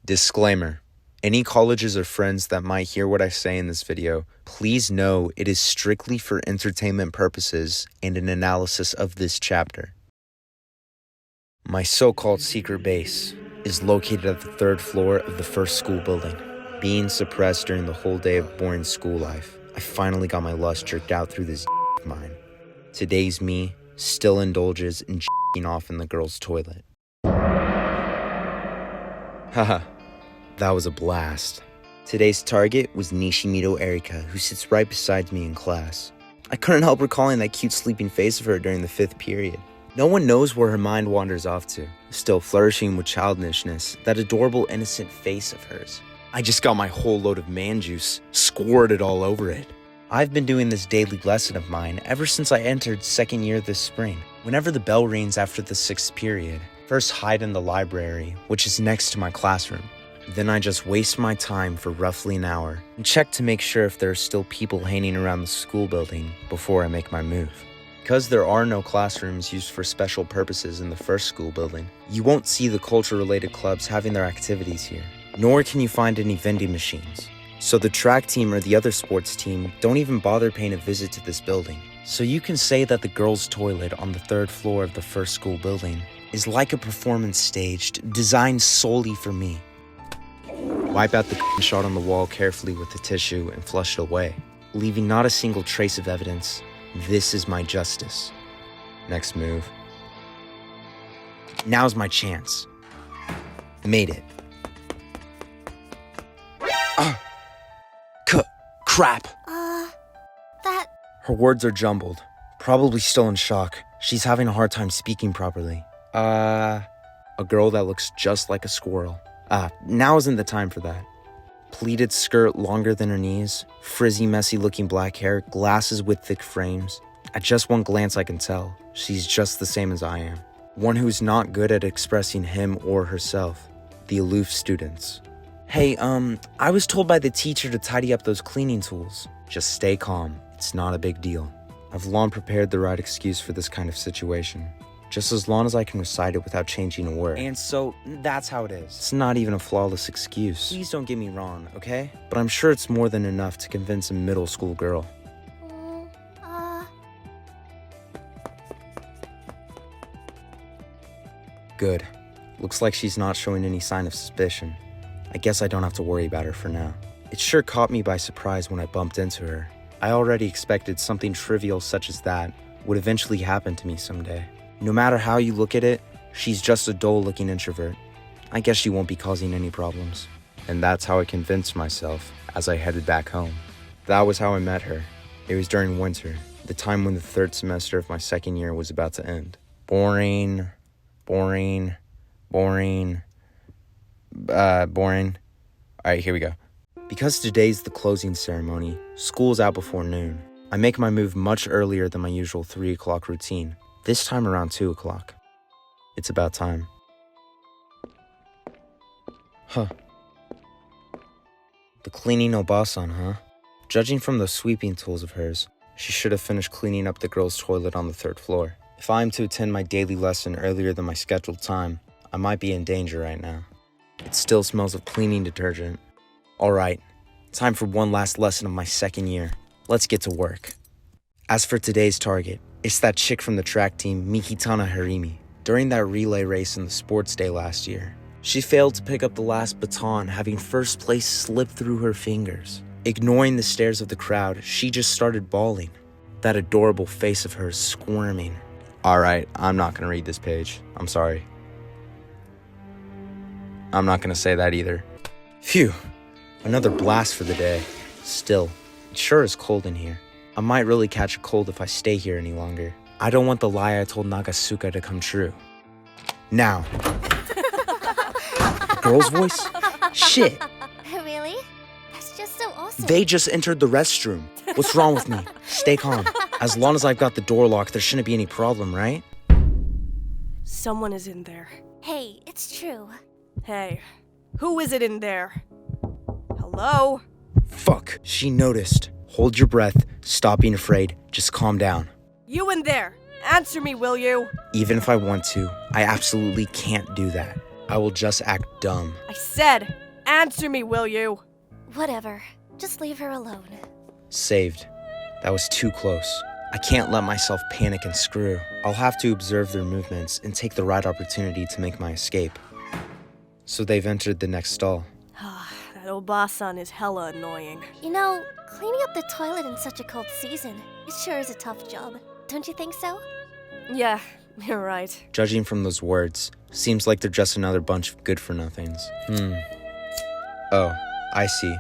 Disclaimer. Any colleges or friends that might hear what I say in this video, please know it is strictly for entertainment purposes and an analysis of this chapter. My so-called secret base is located at the 3rd floor of the first school building. Being suppressed during the whole day of boring school life, I finally got my lust jerked out through this of mine. Today's me still indulges in off in the girls' toilet. Haha. That was a blast. Today's target was Nishimito Erika, who sits right beside me in class. I couldn't help recalling that cute sleeping face of her during the 5th period. No one knows where her mind wanders off to, still flourishing with childishness, that adorable innocent face of hers. I just got my whole load of man juice, squirted all over it. I've been doing this daily lesson of mine ever since I entered 2nd year this spring. Whenever the bell rings after the 6th period, first hide in the library, which is next to my classroom. Then I just waste my time for roughly an hour and check to make sure if there are still people hanging around the school building before I make my move. Because there are no classrooms used for special purposes in the first school building, you won't see the culture-related clubs having their activities here, nor can you find any vending machines. So the track team or the other sports team don't even bother paying a visit to this building. So you can say that the girls' toilet on the 3rd floor of the first school building is like a performance staged, designed solely for me. Wipe out the shot on the wall carefully with a tissue and flush it away, leaving not a single trace of evidence. This is my justice. Next move. Now's my chance. Made it. Crap. Her words are jumbled. Probably still in shock. She's having a hard time speaking properly. A girl that looks just like a squirrel. Now isn't the time for that. Pleated skirt longer than her knees, frizzy, messy looking black hair, glasses with thick frames. At just one glance I can tell, she's just the same as I am. One who's not good at expressing him or herself. The aloof students. Hey, I was told by the teacher to tidy up those cleaning tools. Just stay calm, it's not a big deal. I've long prepared the right excuse for this kind of situation. Just as long as I can recite it without changing a word. And so, that's how it is. It's not even a flawless excuse. Please don't get me wrong, okay? But I'm sure it's more than enough to convince a middle school girl. Good. Looks like she's not showing any sign of suspicion. I guess I don't have to worry about her for now. It sure caught me by surprise when I bumped into her. I already expected something trivial such as that would eventually happen to me someday. No matter how you look at it, she's just a dull-looking introvert. I guess she won't be causing any problems. And that's how I convinced myself as I headed back home. That was how I met her. It was during winter, the time when the 3rd semester of my 2nd year was about to end. Boring. Alright, here we go. Because today's the closing ceremony, school's out before noon. I make my move much earlier than my usual 3 o'clock routine. This time around 2 o'clock. It's about time. The cleaning Obasan, huh? Judging from those sweeping tools of hers, she should have finished cleaning up the girls' toilet on the 3rd floor. If I am to attend my daily lesson earlier than my scheduled time, I might be in danger right now. It still smells of cleaning detergent. Alright, time for one last lesson of my 2nd year. Let's get to work. As for today's target, it's that chick from the track team, Mikitana Harimi. During that relay race in the sports day last year, she failed to pick up the last baton, having first place slip through her fingers. Ignoring the stares of the crowd, she just started bawling. That adorable face of hers squirming. Alright, I'm not gonna read this page. I'm sorry. I'm not gonna say that either. Phew, another blast for the day. Still, it sure is cold in here. I might really catch a cold if I stay here any longer. I don't want the lie I told Nagasuka to come true. Now. Girl's voice? Shit. Really? That's just so awesome. They just entered the restroom. What's wrong with me? Stay calm. As long as I've got the door locked, there shouldn't be any problem, right? Someone is in there. Hey, it's true. Hey, who is it in there? Hello? Fuck, she noticed. Hold your breath. Stop being afraid. Just calm down. You in there! Answer me, will you? Even if I want to, I absolutely can't do that. I will just act dumb. I said, answer me, will you? Whatever. Just leave her alone. Saved. That was too close. I can't let myself panic and screw. I'll have to observe their movements and take the right opportunity to make my escape. So they've entered the next stall. That Obasan is hella annoying. You know, cleaning up the toilet in such a cold season, it sure is a tough job. Don't you think so? Yeah, you're right. Judging from those words, seems like they're just another bunch of good-for-nothings. Oh, I see.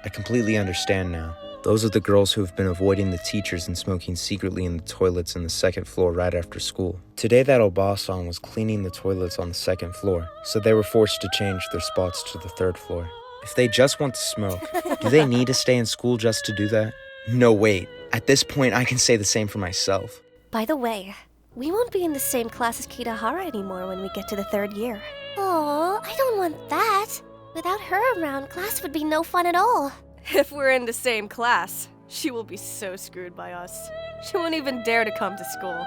I completely understand now. Those are the girls who have been avoiding the teachers and smoking secretly in the toilets in the second floor right after school. Today that Obasan was cleaning the toilets on the second floor, so they were forced to change their spots to the third floor. If they just want to smoke, do they need to stay in school just to do that? No, wait. At this point, I can say the same for myself. By the way, we won't be in the same class as Kitahara anymore when we get to the third year. Oh, I don't want that. Without her around, class would be no fun at all. If we're in the same class, she will be so screwed by us. She won't even dare to come to school.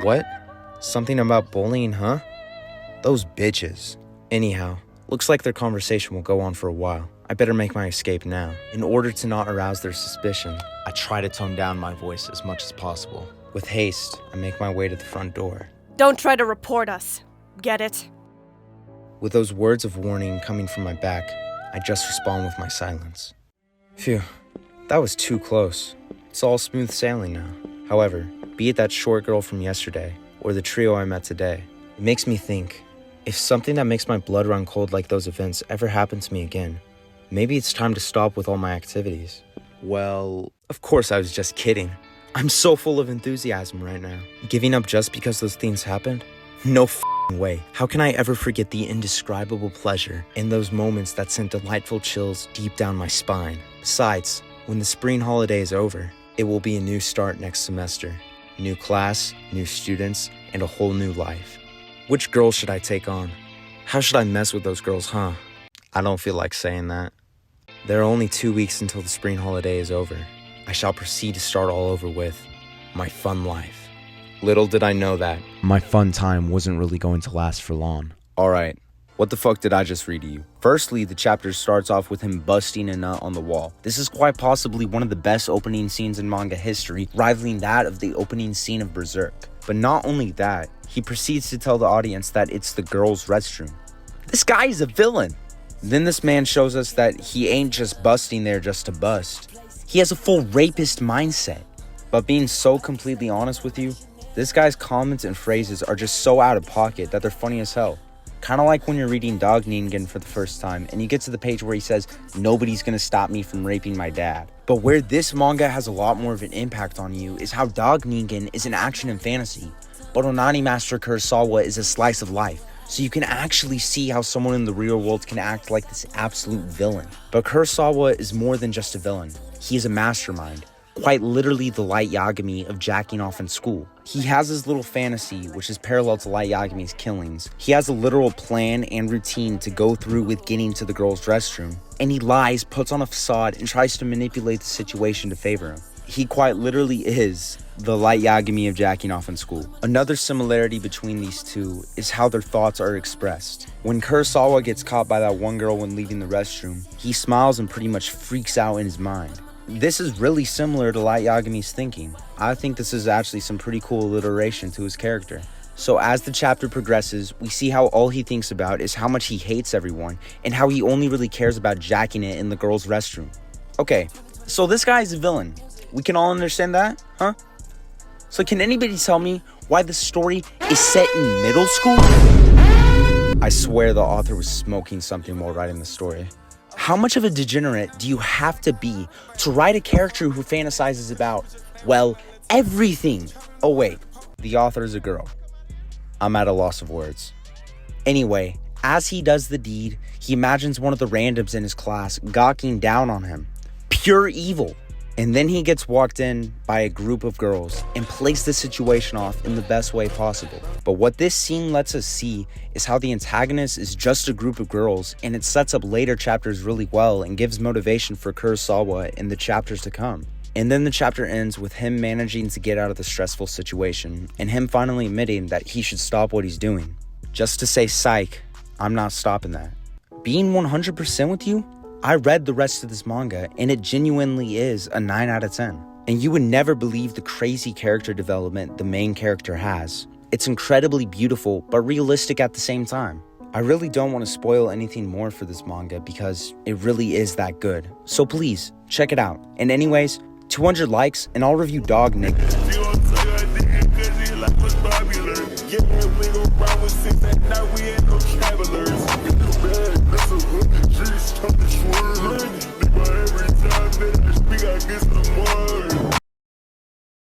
What? Something about bullying, huh? Those bitches. Anyhow, looks like their conversation will go on for a while. I better make my escape now. In order to not arouse their suspicion, I try to tone down my voice as much as possible. With haste, I make my way to the front door. Don't try to report us. Get it? With those words of warning coming from my back, I just respond with my silence. Phew, that was too close. It's all smooth sailing now. However, be it that short girl from yesterday, or the trio I met today, it makes me think, if something that makes my blood run cold like those events ever happen to me again, maybe it's time to stop with all my activities. Well, of course I was just kidding. I'm so full of enthusiasm right now. Giving up just because those things happened? No way. How can I ever forget the indescribable pleasure in those moments that sent delightful chills deep down my spine? Besides, when the spring holiday is over, it will be a new start next semester. New class, new students, and a whole new life. Which girl should I take on? How should I mess with those girls, huh? I don't feel like saying that. There are only 2 weeks until the spring holiday is over. I shall proceed to start all over with my fun life. Little did I know that my fun time wasn't really going to last for long. Alright, what the fuck did I just read to you? Firstly, the chapter starts off with him busting a nut on the wall. This is quite possibly one of the best opening scenes in manga history, rivaling that of the opening scene of Berserk. But not only that, he proceeds to tell the audience that it's the girls' restroom. This guy is a villain! Then this man shows us that he ain't just busting there just to bust. He has a full rapist mindset. But being so completely honest with you, this guy's comments and phrases are just so out of pocket that they're funny as hell. Kinda like when you're reading Dog Ningen for the first time and you get to the page where he says, "Nobody's gonna stop me from raping my dad." But where this manga has a lot more of an impact on you is how Dog Ningen is an action and fantasy, but Onani Master Kurosawa is a slice of life. So you can actually see how someone in the real world can act like this absolute villain. But Kurosawa is more than just a villain. He is a mastermind. Quite literally the Light Yagami of jacking off in school. He has his little fantasy, which is parallel to Light Yagami's killings. He has a literal plan and routine to go through with getting to the girls' restroom. And he lies, puts on a facade, and tries to manipulate the situation to favor him. He quite literally is the Light Yagami of jacking off in school. Another similarity between these two is how their thoughts are expressed. When Kurosawa gets caught by that one girl when leaving the restroom, he smiles and pretty much freaks out in his mind. This is really similar to Light Yagami's thinking. I think this is actually some pretty cool alliteration to his character. So as the chapter progresses, we see how all he thinks about is how much he hates everyone and how he only really cares about jacking it in the girls' restroom. Okay, so this guy is a villain. We can all understand that, huh? So can anybody tell me why the story is set in middle school? I swear the author was smoking something while writing the story. How much of a degenerate do you have to be to write a character who fantasizes about, well, everything? Oh wait, the author is a girl. I'm at a loss of words. Anyway, as he does the deed, he imagines one of the randoms in his class gawking down on him. Pure evil. And then he gets walked in by a group of girls and plays the situation off in the best way possible. But what this scene lets us see is how the antagonist is just a group of girls, and it sets up later chapters really well and gives motivation for Kurosawa in the chapters to come. And then the chapter ends with him managing to get out of the stressful situation and him finally admitting that he should stop what he's doing. Just to say psych, I'm not stopping that. Being 100% with you, I read the rest of this manga and it genuinely is a 9 out of 10. And you would never believe the crazy character development the main character has. It's incredibly beautiful, but realistic at the same time. I really don't want to spoil anything more for this manga because it really is that good. So please, check it out. And anyways, 200 likes and I'll review Dog Nick. Yeah, we gon' ride with 6 at night.